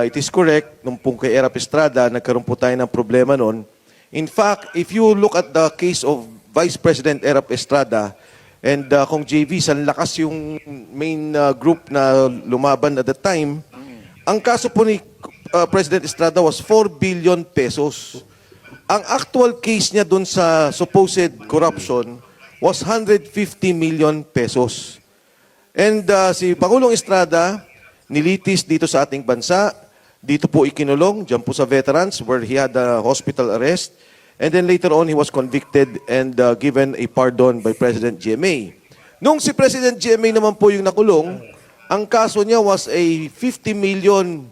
It is correct, nung pong kay Erap Estrada, nagkaroon po tayo ng problema noon. In fact, if you look at the case of Vice President Erap Estrada and kung JV, sa lakas yung main group na lumaban at the time, ang kaso po ni President Estrada was 4 billion pesos. Ang actual case niya doon sa supposed corruption was 150 million pesos. And si Pangulong Estrada, nilitis dito sa ating bansa, dito po ikinulong, dyan po sa veterans where he had a hospital arrest. And then later on, he was convicted and given a pardon by President GMA. Nung si President GMA naman po yung nakulong, ang kaso niya was a 50 million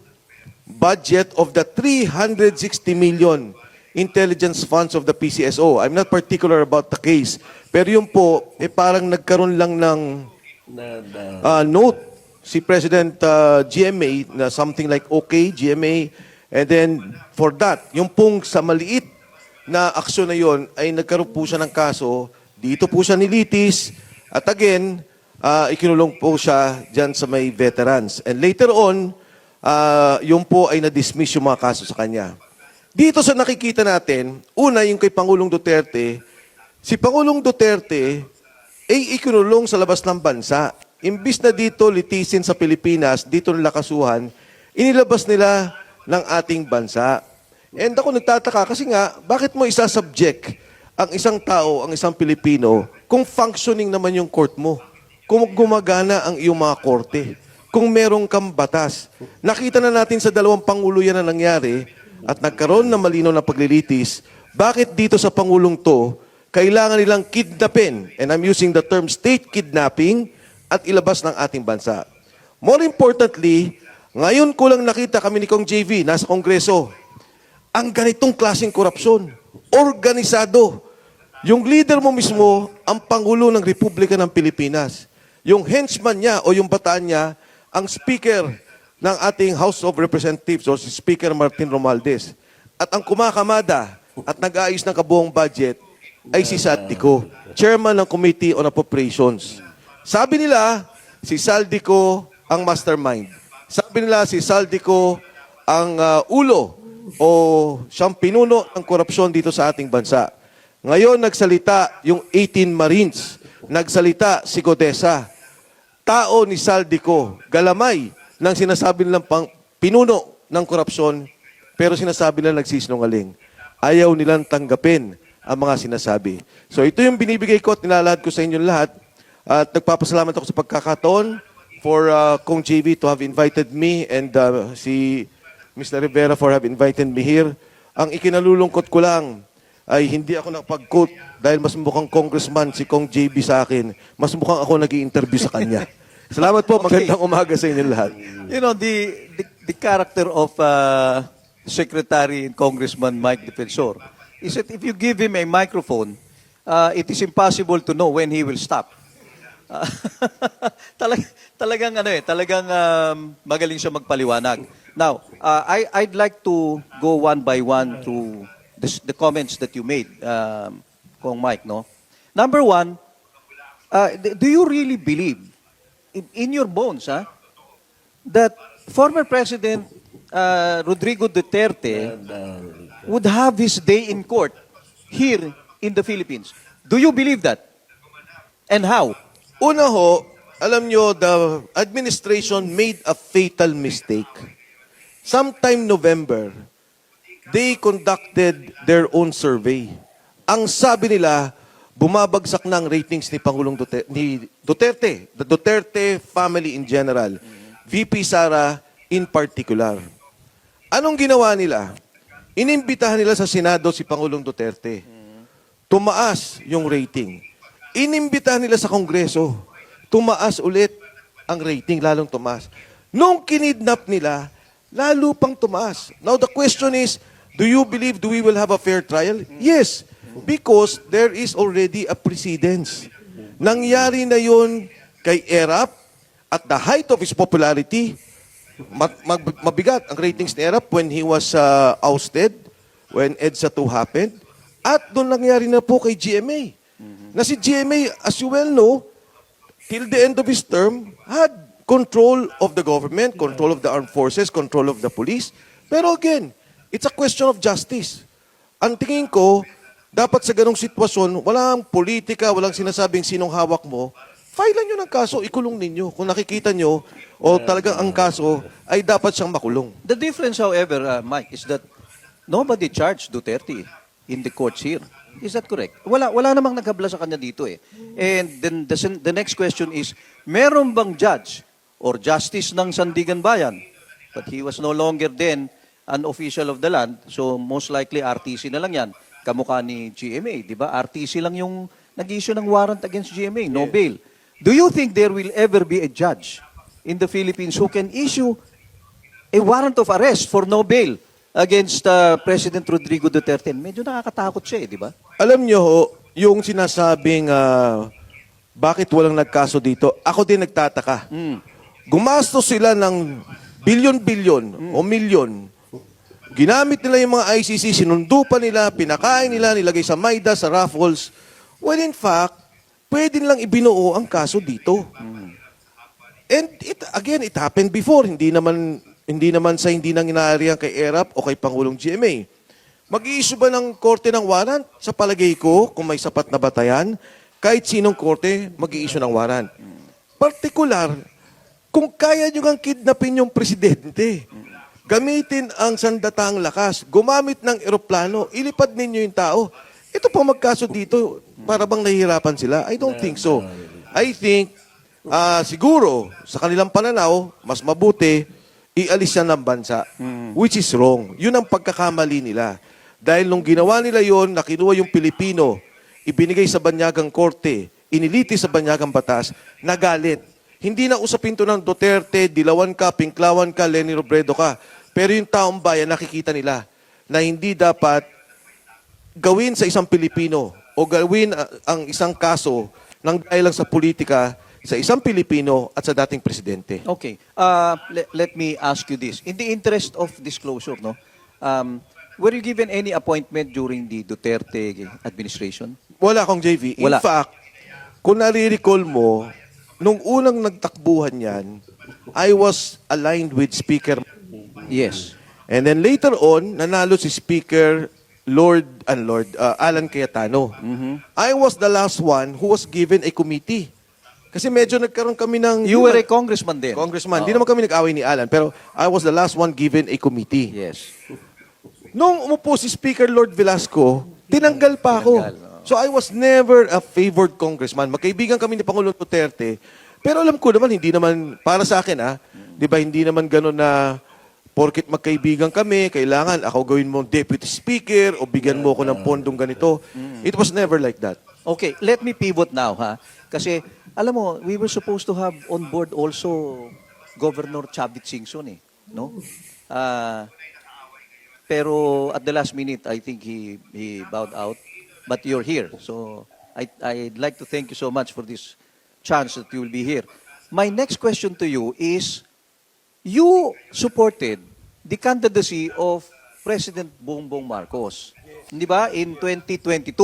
budget of the 360 million intelligence funds of the PCSO. I'm not particular about the case. Pero yun po, parang nagkaroon lang ng note si President GMA na something like, okay, GMA, and then for that, yung pong sa maliit na aksyon na yon ay nagkaroon po siya ng kaso, dito po siya nilitis, at again, ikinulong po siya dyan sa may veterans. And later on, yung po ay na-dismiss yung mga kaso sa kanya. Dito sa nakikita natin, una yung kay Pangulong Duterte, si Pangulong Duterte ay ikinulong sa labas ng bansa. Imbis na dito litisin sa Pilipinas, dito nila kasuhan, inilabas nila ng ating bansa. And ako nagtataka kasi nga, bakit mo isasubject ang isang tao, ang isang Pilipino, kung functioning naman yung court mo, kung gumagana ang iyong mga korte, kung merong kang batas. Nakita na natin sa dalawang pangulo yan na nangyari at nagkaroon ng malinaw na paglilitis, bakit dito sa Pangulong to, kailangan nilang kidnapin, and I'm using the term state kidnapping, at ilabas ng ating bansa. More importantly, ngayon ko lang nakita kami ni Kong JV, nasa Kongreso, ang ganitong klaseng korupsyon, organisado. Yung leader mo mismo, ang Pangulo ng Republika ng Pilipinas. Yung henchman niya o yung bataan niya, ang speaker ng ating House of Representatives o si Speaker Martin Romualdez. At ang kumakamada at nag-aayos ng kabuong budget ay si Saldico, chairman ng Committee on Appropriations. Sabi nila, si Saldico ang mastermind. Sabi nila, si Saldico ang ulo o siyang pinuno ng korupsyon dito sa ating bansa. Ngayon, nagsalita yung 18 Marines. Nagsalita si Godesa. Tao ni Saldico, galamay ng sinasabi nilang pinuno ng korupsyon, pero sinasabi nilang nagsisinungaling. Ayaw nilang tanggapin ang mga sinasabi. So ito yung binibigay ko at nilalahad ko sa inyong lahat. At nagpapasalamat ako sa pagkakataon for Kong JV to have invited me and si Mr. Rivera for have invited me here. Ang ikinalulungkot ko lang ay hindi ako nakapag-quote dahil mas mukhang congressman si Kong JV sa akin. Mas mukhang ako nag-i-interview sa kanya. Salamat po. Magandang umaga sa inyong lahat. You know, the character of Secretary and Congressman Mike Defensor is that if you give him a microphone, it is impossible to know when he will stop. Talagang magaling siya magpaliwanag. Now, I'd like to go one by one through the comments that you made, Kong Mike, no? Number one, do you really believe in your bones, that former President Rodrigo Duterte would have his day in court here in the Philippines? Do you believe that? And how? Una ho, alam nyo, the administration made a fatal mistake. Sometime November, they conducted their own survey. Ang sabi nila, bumabagsak na ang ratings ni Pangulong Duterte, the Duterte family in general, VP Sara in particular. Anong ginawa nila? Inimbitahan nila sa Senado si Pangulong Duterte. Tumaas yung rating. Inimbitahan nila sa Kongreso. Tumaas ulit ang rating, lalong tumaas. Nung kinidnap nila, lalo pang tumaas. Now the question is, do you believe we will have a fair trial? Yes, because there is already a precedence. Nangyari na yun kay Erap at the height of his popularity. Mabigat ang ratings ni Erap when he was ousted, when EDSA 2 happened. At doon nangyari na po kay GMA. Na si GMA, as you well know, till the end of his term, had control of the government, control of the armed forces, control of the police. Pero again, it's a question of justice. Ang tingin ko, dapat sa ganong sitwasyon, walang politika, walang sinasabing sinong hawak mo, filean nyo ng kaso, ikulong ninyo. Kung nakikita nyo, o talagang ang kaso, ay dapat siyang makulong. The difference, however, Mike, is that nobody charged Duterte in the courts here. Is that correct? Wala namang naghabla sa kanya dito eh. And then the next question is, meron bang judge or justice ng Sandigan Bayan? But he was no longer then an official of the land, so most likely RTC na lang yan. Kamukha ni GMA, di ba? RTC lang yung nag-issue ng warrant against GMA, no bail. Do you think there will ever be a judge in the Philippines who can issue a warrant of arrest for no bail against President Rodrigo Duterte? Medyo nakakatakot siya eh, di ba? Alam nyo, yung sinasabing bakit walang nagkaso dito, ako din nagtataka. Gumastos sila ng bilyon-bilyon o milyon. Ginamit nila yung mga ICC, sinundo pa nila, pinakain nila, nilagay sa Maida, sa Raffles. Well, in fact, pwede nilang ibinuo ang kaso dito. And it happened before. Hindi naman sa hindi nang inaarihan kay ERAP o kay Pangulong GMA. Mag-i-issue ba ng korte ng warrant? Sa palagay ko, kung may sapat na batayan, kahit sinong korte, mag-i-issue ng warrant. Partikular, kung kaya nyo kang kidnapin yung presidente, gamitin ang sandatang lakas, gumamit ng eroplano, ilipad ninyo yung tao. Ito pa magkaso dito, para bang nahihirapan sila? I don't think so. I think, siguro, sa kanilang pananaw, mas mabuti, ialis siya ng bansa, which is wrong. Yun ang pagkakamali nila. Dahil nung ginawa nila yon, nakinuha yung Pilipino, ibinigay sa banyagang korte, iniliti sa banyagang batas, nagalit. Hindi na usapin to ng Duterte, Dilawan ka, Pinklawan ka, Leni Robredo ka. Pero yung taong bayan, nakikita nila na hindi dapat gawin sa isang Pilipino o gawin ang isang kaso ng dahil lang sa politika sa isang Pilipino at sa dating presidente. Okay. Let me ask you this. In the interest of disclosure, no, were you given any appointment during the Duterte administration? Wala akong JV. In Wala. fact, kung nare-recall mo, nung unang nagtakbuhan yan, I was aligned with Speaker. Yes. And then later on, nanalo si Speaker Alan Cayetano. I was the last one who was given a committee. Kasi medyo nagkaroon kami ng... You were a congressman then? Congressman. Hindi naman kami nag-away ni Alan, pero I was the last one given a committee. Yes. Nung umupo si Speaker Lord Velasco, tinanggal pa ako. Tinanggal, So I was never a favored congressman. Magkaibigan kami ni Pangulong Duterte. Pero alam ko naman, hindi naman, para sa akin di ba, hindi naman gano'n na porket magkaibigan kami, kailangan ako gawin mo deputy speaker o bigyan mo ako ng pondong ganito. It was never like that. Okay, let me pivot now, ha? Kasi, alam mo, we were supposed to have on board also Governor Chavit Singson, eh. No? Pero at the last minute, I think he bowed out. But you're here. So I'd like to thank you so much for this chance that you will be here. My next question to you is, you supported the candidacy of President Bongbong Marcos. Di ba? In 2022.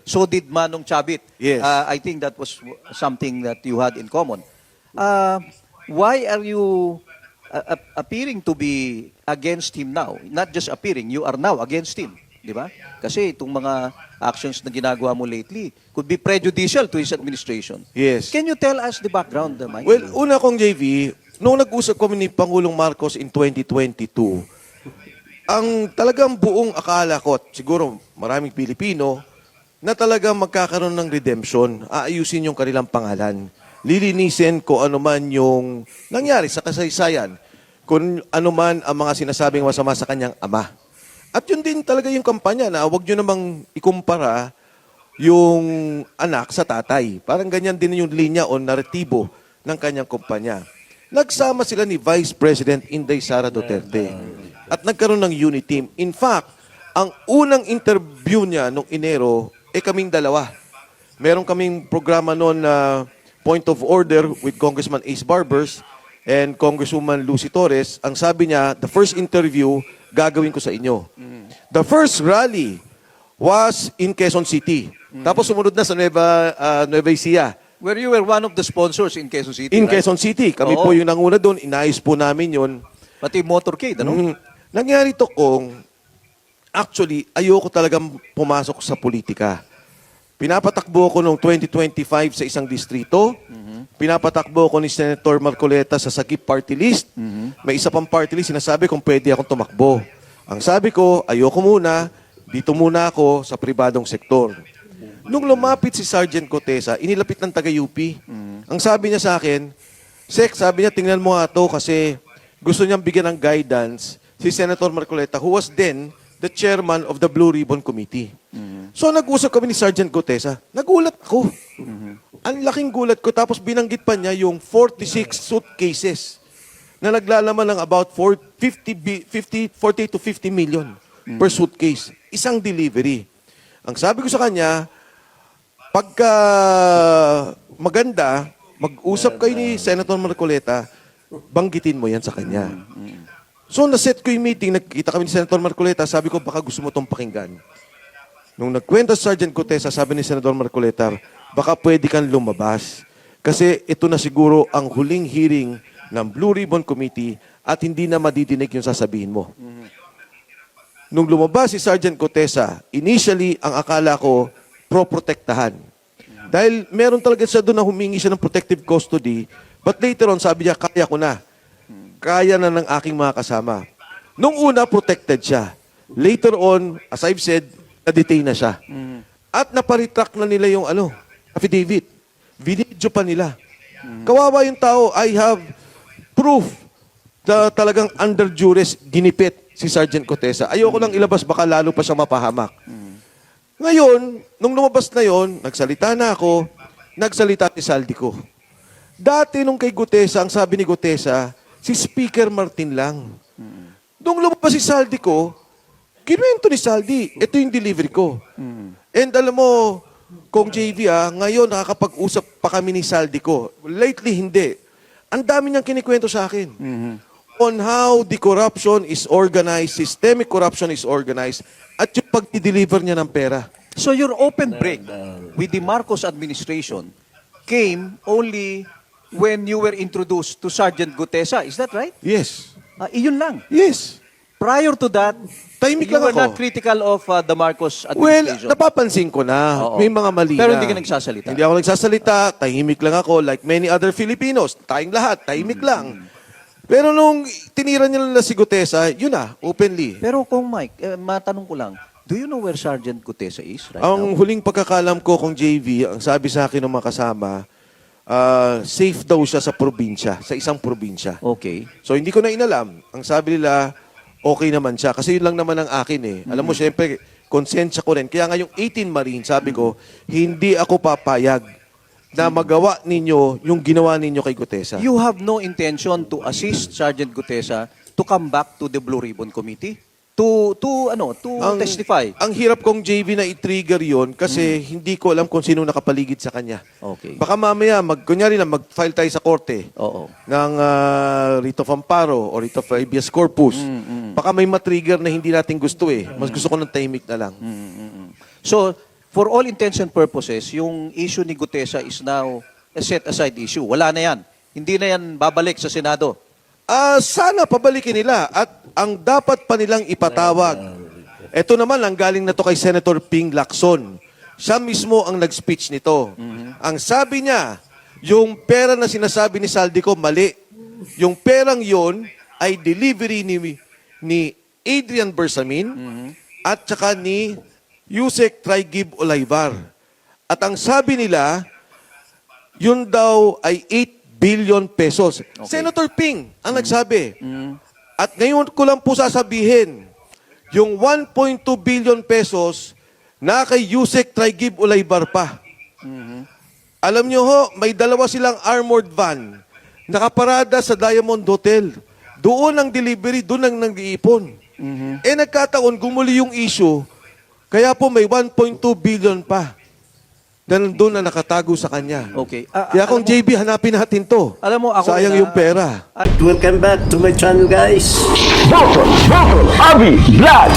So did Manong Chavit. Yes. I think that was something that you had in common. Why are you appearing to be against him now? Not just appearing, you are now against him. Di ba? Kasi itong mga actions na ginagawa mo lately could be prejudicial to his administration. Yes. Can you tell us the background, Mike? Well, una kong JV, nung nag-usap kami ni Pangulong Marcos in 2022, ang talagang buong akala ko, at siguro maraming Pilipino, na talagang magkakaroon ng redemption, aayusin yung kanilang pangalan. Lilinisin kung ano man yung nangyari sa kasaysayan, kung ano man ang mga sinasabing masama sa kanyang ama. At yun din talaga yung kampanya na huwag nyo namang ikumpara yung anak sa tatay. Parang ganyan din yung linya o naratibo ng kanyang kumpanya. Nagsama sila ni Vice President Inday Sara Duterte at nagkaroon ng unity team. In fact, ang unang interview niya nung Enero, kaming dalawa. Meron kaming programa noon na Point of Order with Congressman Ace Barbers and Congresswoman Lucy Torres. Ang sabi niya, the first interview, gagawin ko sa inyo. The first rally was in Quezon City. Tapos sumunod na sa Nueva Ecija. Where you were one of the sponsors in Quezon City, In right? Quezon City. Kami Oo. po yung nanguna doon. Inayos po namin yon. Pati motorcade, ano? Nangyari to kung, actually, ayoko talagang pumasok sa politika. Pinapatakbo ko noong 2025 sa isang distrito. Pinapatakbo ko ni Senator Marcoleta sa Sagip Party List. May isa pang party list, sinasabi kung pwede akong tumakbo. Ang sabi ko, ayoko muna, dito muna ako sa pribadong sektor. Nung lumapit si Sergeant Cotesa, inilapit ng taga-UP. Ang sabi niya sa akin, Sek, sabi niya, tingnan mo nga to kasi gusto niyang bigyan ng guidance si Senator Marcoleta, who was then the chairman of the Blue Ribbon Committee. So nag-usap kami ni Sergeant Cotesa. Nagulat ako. Ang laking gulat ko. Tapos binanggit pa niya yung 46 suitcases na naglalaman ng about 40 to 50 million per suitcase. Isang delivery. Ang sabi ko sa kanya, pagka maganda, mag-usap kayo ni Senator Marcoleta, banggitin mo yan sa kanya. So, naset ko yung meeting, nagkita kami ni Senator Marcoleta, sabi ko, baka gusto mo itong pakinggan. Nung nagkwenta si Sergeant Cotesa, sabi ni Senator Marcoleta, baka pwede kang lumabas. Kasi ito na siguro ang huling hearing ng Blue Ribbon Committee at hindi na madidinig yung sasabihin mo. Nung lumabas si Sergeant Cotesa, initially, ang akala ko, pro-protektahan. Dahil meron talaga siya doon na humingi siya ng protective custody, but later on, sabi niya, kaya ko na. Kaya na ng aking mga kasama. Nung una, protected siya. Later on, as I've said, na-detain na siya. At naparitrack na nila yung affidavit. Video pa nila. Kawawa yung tao, I have proof na talagang under duress ginipit si Sergeant Cotesa. Ayoko lang ilabas, baka lalo pa siya mapahamak. Ngayon, nung lumabas na yon, nagsalita na ako, nagsalita si Saldico. Dati nung kay Gutesa, ang sabi ni Gutesa, si Speaker Martin lang. Nung lumabas si Saldico, kinuwento ni Saldi, ito yung delivery ko. And alam mo, Kong JV, ngayon nakakapag-usap pa kami ni Saldico. Lately, hindi. Ang dami niyang kinikwento sa akin. On how the corruption is organized, systemic corruption is organized, at yung pag-deliver niya ng pera. So your open break with the Marcos administration came only when you were introduced to Sergeant Gutesa. Is that right? Yes. Iyon lang. Yes. Prior to that, Tahimik you lang were ako. not critical of the Marcos Well, administration. napapansin ko na. Oo. May mga mali Pero na. hindi ka nagsasalita. Hindi ako nagsasalita. Tahimik lang ako. Like many other Filipinos. Tayong lahat. Tahimik lang. Pero nung tinira niya na si Gutesa, yun na, openly. Pero kung Mike, matanong ko lang, do you know where Sergeant Gutesa is right Ang now? huling pagkakalam ko kung JV, ang sabi sa akin ng mga kasama, safe daw siya sa probinsya, sa isang probinsya. Okay. So hindi ko na inalam. Ang sabi nila, okay naman siya. Kasi yun lang naman ang akin eh. Alam mo, syempre, konsensya ko rin. Kaya nga yung 18 Marine, sabi ko, hindi ako papayag na magawa ninyo yung ginawa ninyo kay Gutesa. You have no intention to assist Sergeant Gutesa to come back to the Blue Ribbon Committee to testify. Ang hirap kong JV na i-trigger yon kasi hindi ko alam kung sino nakapaligid sa kanya. Okay. Baka mamaya, kunyari lang, mag-file tayo sa korte Oo. ng writ of amparo or writ of habeas corpus. Baka may matrigger na hindi natin gusto eh. Mas gusto ko ng tahimik na lang. So, for all intents and purposes, yung issue ni Gutesa is now a set-aside issue. Wala na yan. Hindi na yan babalik sa Senado. Sana pabalikin nila at ang dapat pa nilang ipatawag. Ito naman, ang galing na to kay Senator Ping Lacson. Siya mismo ang nag-speech nito. Ang sabi niya, yung pera na sinasabi ni Saldico, mali. Yung perang yon ay delivery ni Adrian Bersamin at saka ni Yusek Traigib Olayvar. At ang sabi nila, yun daw ay 8 billion pesos. Okay. Senator Ping ang nagsabi. At ngayon ko lang po sasabihin, yung 1.2 billion pesos na kay Yusek Traigib Olayvar pa. Alam nyo ho, may dalawa silang armored van nakaparada sa Diamond Hotel. Doon ang delivery, doon ang nag-iipon. Nagkataon, gumuli yung issue, kaya po may 1.2 billion pa na nandun na nakatago sa kanya. Okay. Kaya kung Alam mo- JB, hanapin natin to. Alam mo, ako sayang na- yung pera. Welcome back to my channel, guys. Welcome, Avi Vlog!